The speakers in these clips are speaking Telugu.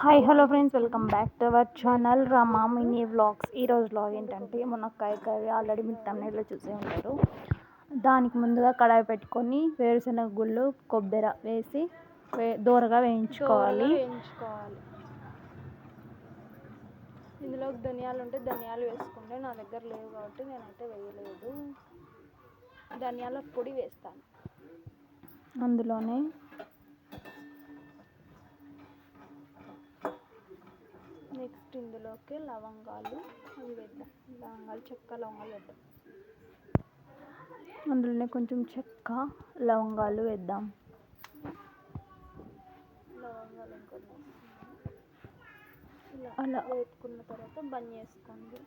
Hi hello friends, welcome back to our channel Rama mini vlogs. ఈరోజు వ్లాగ్ ఏంటంటే మునక్కాయ కర్రీ. ఆల్రెడీ మీరు తమిళలో చూసే ఉంటారు. దానికి ముందుగా కడాయి పెట్టుకొని వేరుశనగ గుళ్ళు కొబ్బరి వేసి దోరగా వేయించుకోవాలి. ఇందులో ధనియాలు ఉంటే ధనియాలు వేసుకుంటే నా దగ్గర లేవు కాబట్టి నేనైతే వేయలేదు. ధనియాల పొడి వేస్తాను. అందులోనే నెక్స్ట్ ఇందులోకి లవంగాలు అవి వేద్దాం. లవంగాలు, చెక్క, లవంగాలు వేద్దాం. అందులోనే కొంచెం చెక్క, లవంగాలు వేద్దాం. లవంగాలు అలా వేసుకున్న తర్వాత బంద్ చేసుకోండి.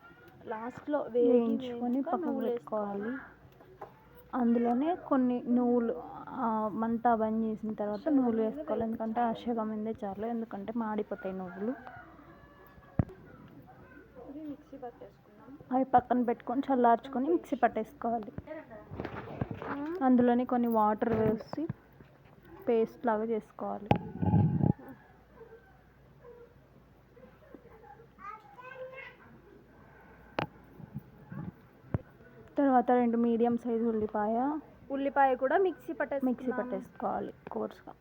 లాస్ట్లో వేయించుకొని పక్కకు పెట్టుకోవాలి. అందులోనే కొన్ని నువ్వులు మంట బంద్ చేసిన తర్వాత నువ్వులు వేసుకోవాలి. ఎందుకంటే ఆశగా మిందే చాలు, ఎందుకంటే మాడిపోతాయి నువ్వులు. మిక్సీ పట్టేసుకున్నాం. అవి పక్కన పెట్టుకొని చల్లార్చుకొని మిక్సీ పట్టేసుకోవాలి. అందులోనే కొన్ని వాటర్ వేసి పేస్ట్ లాగా చేసుకోవాలి. తర్వాత 2 మీడియం సైజు ఉల్లిపాయ కూడా మిక్సీ పట్టేసుకోవాలి కోర్స్గా.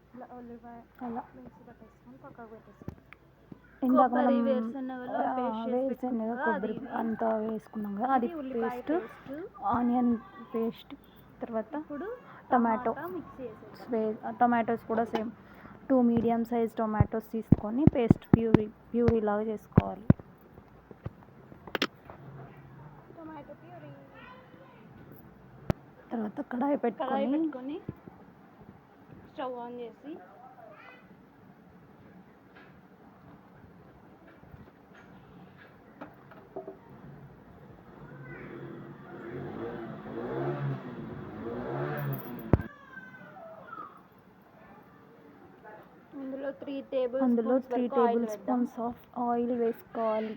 అలా మిక్సీ పట్టేసుకొని పక్కకు పెట్టేసుకోవాలి. ఇందాక వేరుశనగ కొబ్బరి అంతా వేసుకున్నాం కదా, అది పేస్ట్, ఆనియన్ పేస్ట్. తర్వాత ఇప్పుడు టొమాటోస్ కూడా సేమ్ 2 మీడియం సైజ్ టొమాటోస్ తీసుకొని పేస్ట్ ప్యూరీ లాగా చేసుకోవాలి. తర్వాత కడాయి పెట్టుకొని స్టవ్ ఆన్ చేసి అందులో 3 టేబుల్ స్పూన్స్ ఆఫ్ ఆయిల్ వేసుకోవాలి.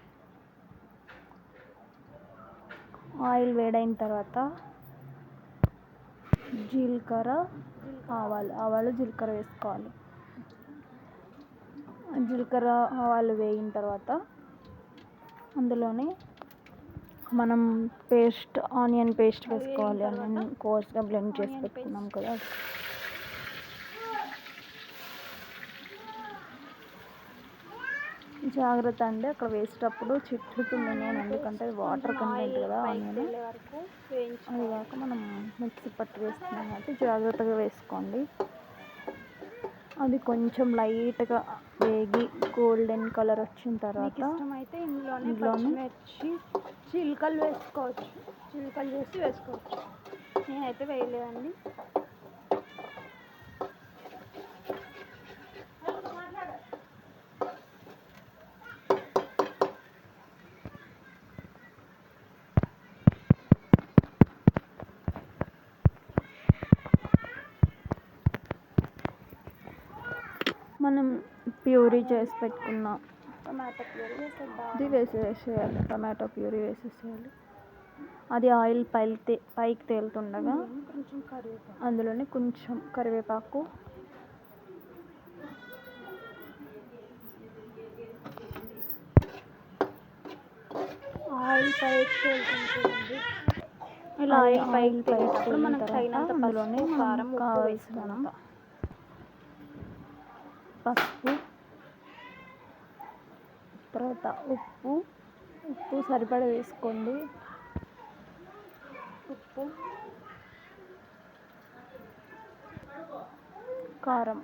ఆయిల్ వేడైన తర్వాత జీలకర్ర, ఆవాలు జీలకర్ర వేసుకోవాలి. జీలకర్ర ఆవాలు వేగిన తర్వాత అందులోనే మనం ఆనియన్ పేస్ట్ వేసుకోవాలి. ఆనియన్ కోర్స్గా బ్లెండ్ చేసి పెట్టుకున్నాం కదా. జాగ్రత్త అండి, అక్కడ వేసేటప్పుడు చిట్లుతుంది నేను, ఎందుకంటే వాటర్ కంటెంట్ కదా ఆనియన్. అది కాక మనం మిక్సీ పట్టి వేస్తున్నాం కాబట్టి జాగ్రత్తగా వేసుకోండి. అది కొంచెం లైట్గా వేగి గోల్డెన్ కలర్ వచ్చిన తర్వాత ఇందులోనే చిలుకలు వేసుకోవచ్చు. చిలుకలు చేసి వేసుకోవచ్చు. నేనైతే వేయలేదండి. మనం ప్యూరీ చేసి పెట్టుకున్న టమాటో ప్యూరీ వేసేయాలి. టమాటో ప్యూరీ వేసేసేయాలి. అది ఆయిల్ పైకి తేలుతుండగా అందులోనే కొంచెం కరివేపాకు, ఆయిల్ పైకి తేలుతుంటుంది. ఇలా ఆయిల్ పైకి తేలేటప్పుడు మనకు తగినంత అందులోనే కారం, కావాల్సినంత పసుపు, తర్వాత ఉప్పు సరిపడా వేసుకోండి. ఉప్పు, కారం,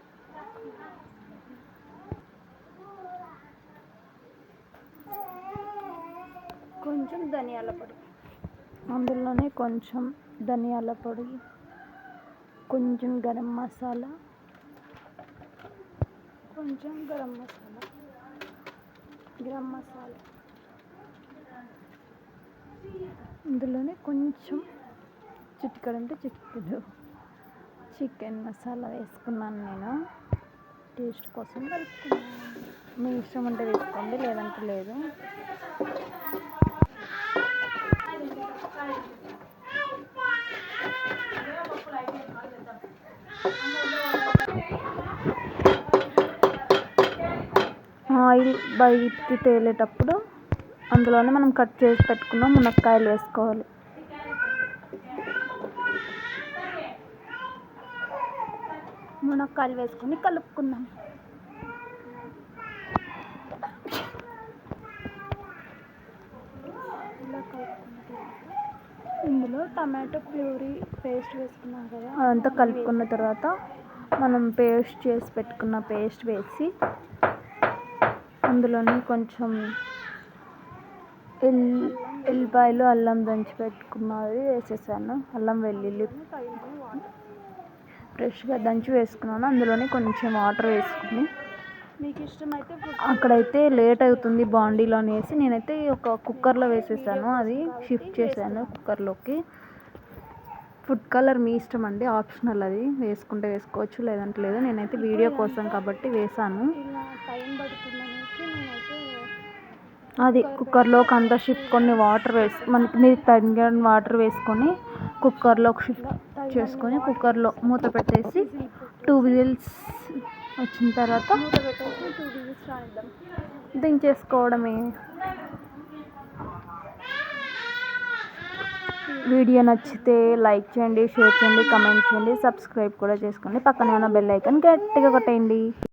కొంచెం ధనియాల పొడి. అందులోనే కొంచెం ధనియాల పొడి, కొంచెం గరం మసాలా, ఇందులోనే కొంచెం చిటికెడు చికెన్ మసాలా వేసుకున్నాను నేను, టేస్ట్ కోసం కలుపుకున్నాను. మీ ఇష్టం ఉంటే వేసుకోండి, లేదంటే లేదు. ఆయిల్ బయటికి తేలేటప్పుడు అందులోనే మనం కట్ చేసి పెట్టుకున్న మునక్కాయలు వేసుకోవాలి. మునక్కాయలు వేసుకొని కలుపుకుందాం. ఇందులో టమాటో ప్యూరీ పేస్ట్ వేసుకున్నాం కదా, అదంతా కలుపుకున్న తర్వాత మనం పేస్ట్ చేసి పెట్టుకున్న పేస్ట్ వేసి అందులోని కొంచెం ఎల్లిపాయలు అల్లం దంచి పెట్టుకున్నది వేసేసాను. అల్లం వెల్లుల్లి ఫ్రెష్గా దంచి వేసుకున్నాను. అందులోనే కొంచెం వాటర్ వేసుకుని మీకు ఇష్టమైతే అక్కడైతే లేట్ అవుతుంది బాండీలో అనేసి నేనైతే ఒక కుక్కర్లో వేసేసాను. అది షిఫ్ట్ చేశాను కుక్కర్లోకి. ఫుడ్ కలర్ మీ ఇష్టం అండి, ఆప్షనల్, అది వేసుకుంటే వేసుకోవచ్చు లేదంటే లేదు. నేనైతే వీడియో కోసం కాబట్టి వేసాను. అది కుక్కర్లోకి అంతా షిఫ్ట్ కొన్ని వాటర్ మనకి మీరు తగిన వాటర్ వేసుకొని కుక్కర్లోకి షిఫ్ట్ చేసుకొని కుక్కర్లో మూత పెట్టేసి 2 విజిల్స్ వచ్చిన తర్వాత దించేసుకోవడమే. వీడియో నచ్చితే లైక్ చేయండి, షేర్ చేయండి, కమెంట్ చేయండి, సబ్స్క్రైబ్ కూడా చేసుకోండి. పక్కనే ఉన్న బెల్ ఐకాన్ గట్టిగా కొట్టేయండి.